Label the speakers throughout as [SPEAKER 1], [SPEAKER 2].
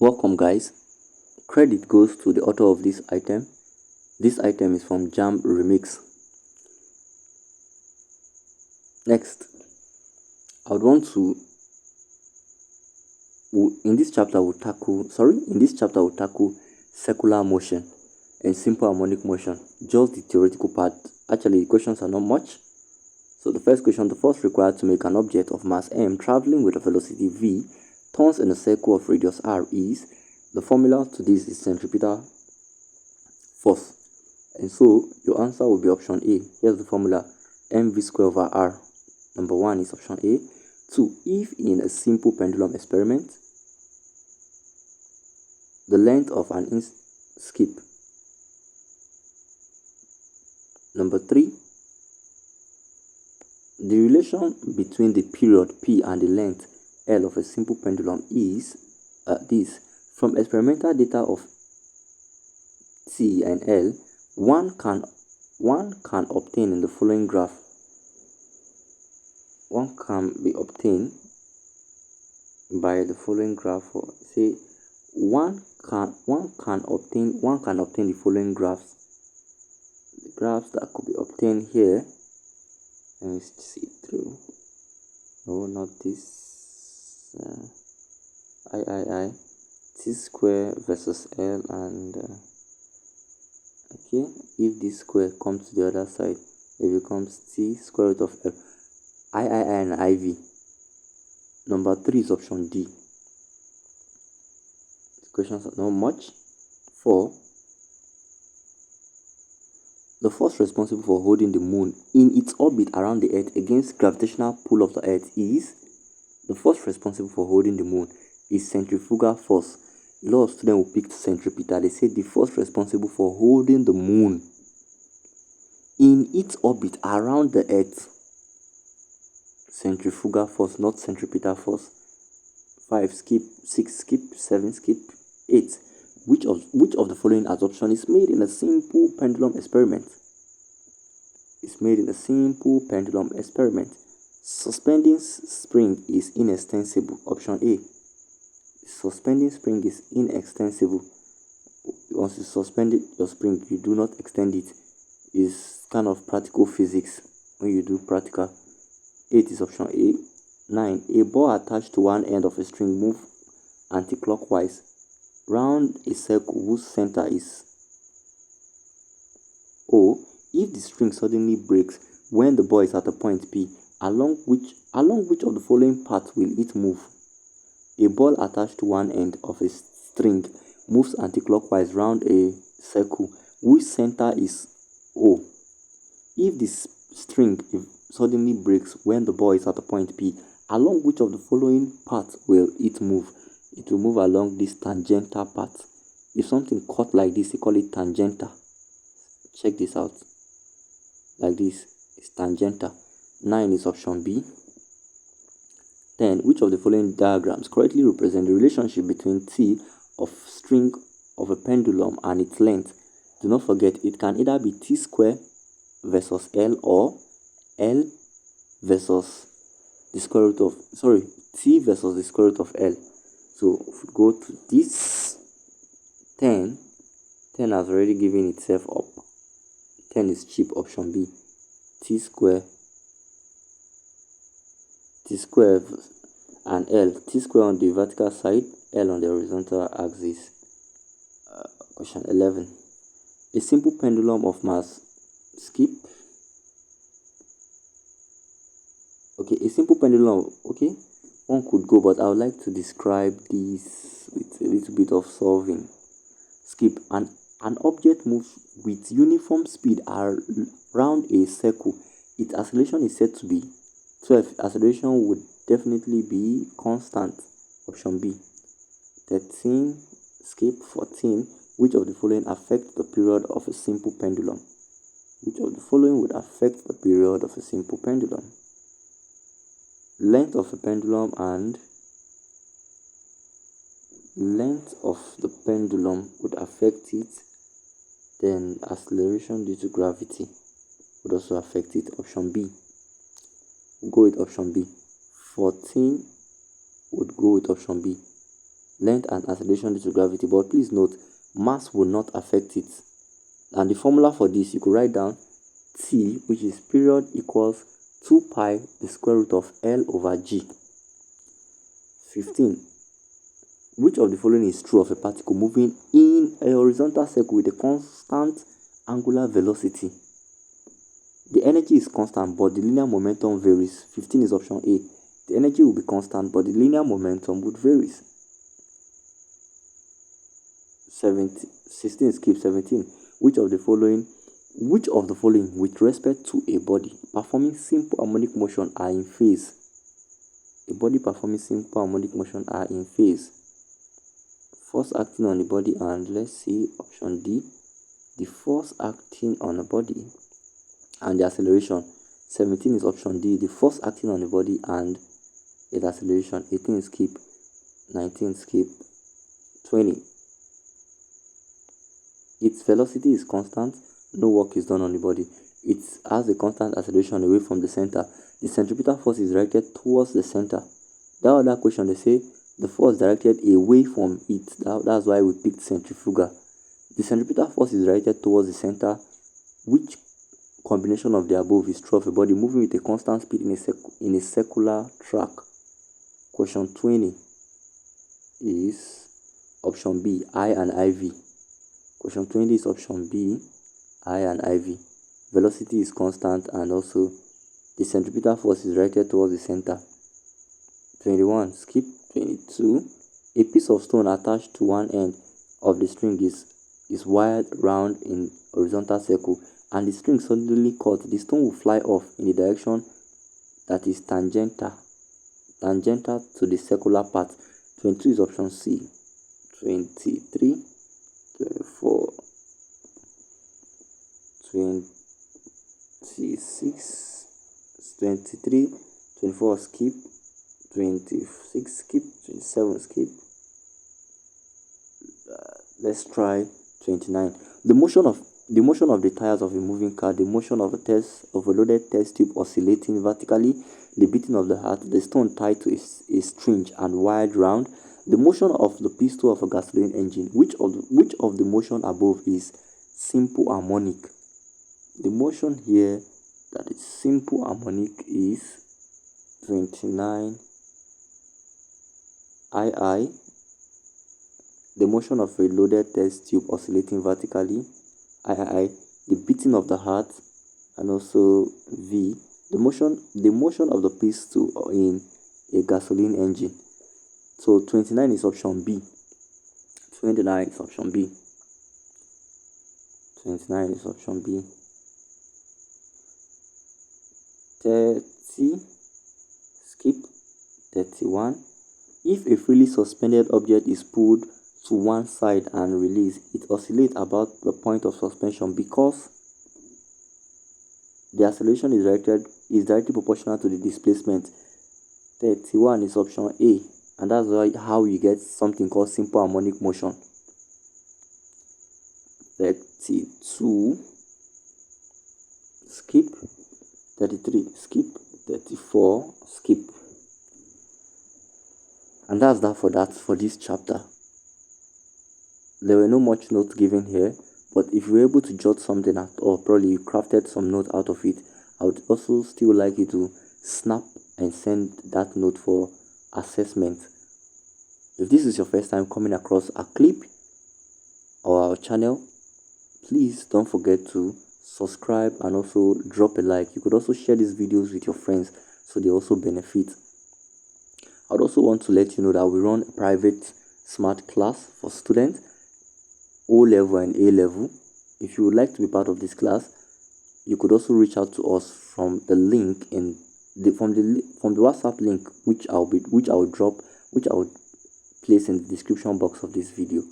[SPEAKER 1] Welcome, guys. Credit goes to the author of this item. This item is from Jam Remix. Next, I would want to in this chapter we'll tackle circular motion and simple harmonic motion. Just the theoretical part. Actually, the questions are not much. So the first required to make an object of mass m traveling with a velocity v turns in a circle of radius r is, the formula to this is centripetal force. And so your answer will be option A. Here's the formula: mv squared over r. Number 1 is option A. 2. If in a simple pendulum experiment, the length of an skip. Number 3. The relation between the period p and the length L of a simple pendulum is this. From experimental data of T and L, one can obtain in the following graph. One can be obtained by the following graph. Or say one can obtain the following graphs. The graphs that could be obtained here. Let me see through. No, not this. T square versus L, and okay, if this square comes to the other side, it becomes T square root of L. And IV. Number 3 is option D. The questions are not much. 4. The force responsible for holding the moon in its orbit around the Earth against gravitational pull of the Earth is. The force responsible for holding the moon is centrifugal force. A lot of students will pick centripetal. They say the force responsible for holding the moon in its orbit around the Earth. Centrifugal force, not centripetal force. 5 skip, 6 skip, 7 skip, 8. Which of the following absorption is made in a simple pendulum experiment? It's made in a simple pendulum experiment. Suspending spring is inextensible. Option A. Suspending spring is inextensible. Once you suspend your spring, you do not extend it. It's kind of practical physics when you do practical. 8 is option A. 9. A ball attached to one end of a string moves anti-clockwise round a circle whose center is O. If the string suddenly breaks when the ball is at a point P, along which of the following path will it move? A ball attached to one end of a string moves anti-clockwise round a circle whose center is O. If the string suddenly breaks when the ball is at a point P, along which of the following path will it move? It will move along this tangential path. If something cut like this, you call it tangential. Check this out. Like this, it's tangential. 9 is option B. 10. Which of the following diagrams correctly represent the relationship between T of string of a pendulum and its length? Do not forget, it can either be T square versus L or L versus the square root of, T versus the square root of L. So if we go to this 10 has already given itself up. 10 is cheap, option B. T square and L. T square on the vertical side, L on the horizontal axis. Question 11. A simple pendulum of mass skip. Okay, a simple pendulum, okay, one could go, but I would like to describe this with a little bit of solving. Skip. An object moves with uniform speed around a circle. Its acceleration is said to be 12. Acceleration would definitely be constant. Option B. 13. Skip. 14. Which of the following affect the period of a simple pendulum? Which of the following would affect the period of a simple pendulum? Length of the pendulum would affect it. Then acceleration due to gravity would also affect it. Option B. We'll go with option B. 14 would go with option B. length and acceleration due to gravity. But please note, mass will not affect it. And the formula for this, you could write down T, which is period, equals 2 pi the square root of L over G. 15. Which of the following is true of a particle moving in a horizontal circle with a constant angular velocity? The energy is constant, but the linear momentum varies. 15 is option A. The energy will be constant, but the linear momentum would vary. 16 skip. 17. Which of the following with respect to a body performing simple harmonic motion are in phase? A body performing simple harmonic motion are in phase. Force acting on the body, and let's see option D, the force acting on the body and the acceleration. 17 is option D, the force acting on the body and its acceleration. 18 skip. 19 skip. 20. Its velocity is constant, no work is done on the body. It has a constant acceleration away from the center. The centripetal force is directed towards the center. That other question, they say the force directed away from it. That's why we picked centrifugal. The centripetal force is directed towards the center. Which combination of the above is true of a body moving with a constant speed in a circular track? Question 20 is option B, I and IV. Question 20 is option B, I and IV. Velocity is constant, and also the centripetal force is directed towards the center. 21 skip. 22. A piece of stone attached to one end of the string is wired round in horizontal circle, and the string suddenly cut. The stone will fly off in the direction that is tangential to the circular path. 22 is option C. 23, 24, 26, 23, 24 skip. 26 skip. 27 skip. Let's try 29. The motion of the tires of a moving car, the motion of a loaded test tube oscillating vertically, the beating of the heart, the stone tied to a string and wired round, the motion of the piston of a gasoline engine. Which of the motion above is simple harmonic? The motion here that is simple harmonic is 29 II. The motion of a loaded test tube oscillating vertically, III. The beating of the heart, and also V, the motion of the piston in a gasoline engine. So 29 is option B. 29 is option B. 29 is option B. 30 skip. 31. If a freely suspended object is pulled to one side and released, it oscillates about the point of suspension because the acceleration is directly proportional to the displacement. 31 is option A, and that's how you get something called simple harmonic motion. 32 skip. 33 skip. 34 skip. And that's that for this chapter. There were no much notes given here, but if you were able to jot something out, or probably you crafted some note out of it, I would also still like you to snap and send that note for assessment. If this is your first time coming across a clip or our channel, please don't forget to subscribe and also drop a like. You could also share these videos with your friends so they also benefit. I would also want to let you know that we run a private smart class for students, O level and A level. If you would like to be part of this class, you could also reach out to us from the link from the WhatsApp link, which I will place in the description box of this video.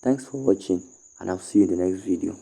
[SPEAKER 1] Thanks for watching, and I'll see you in the next video.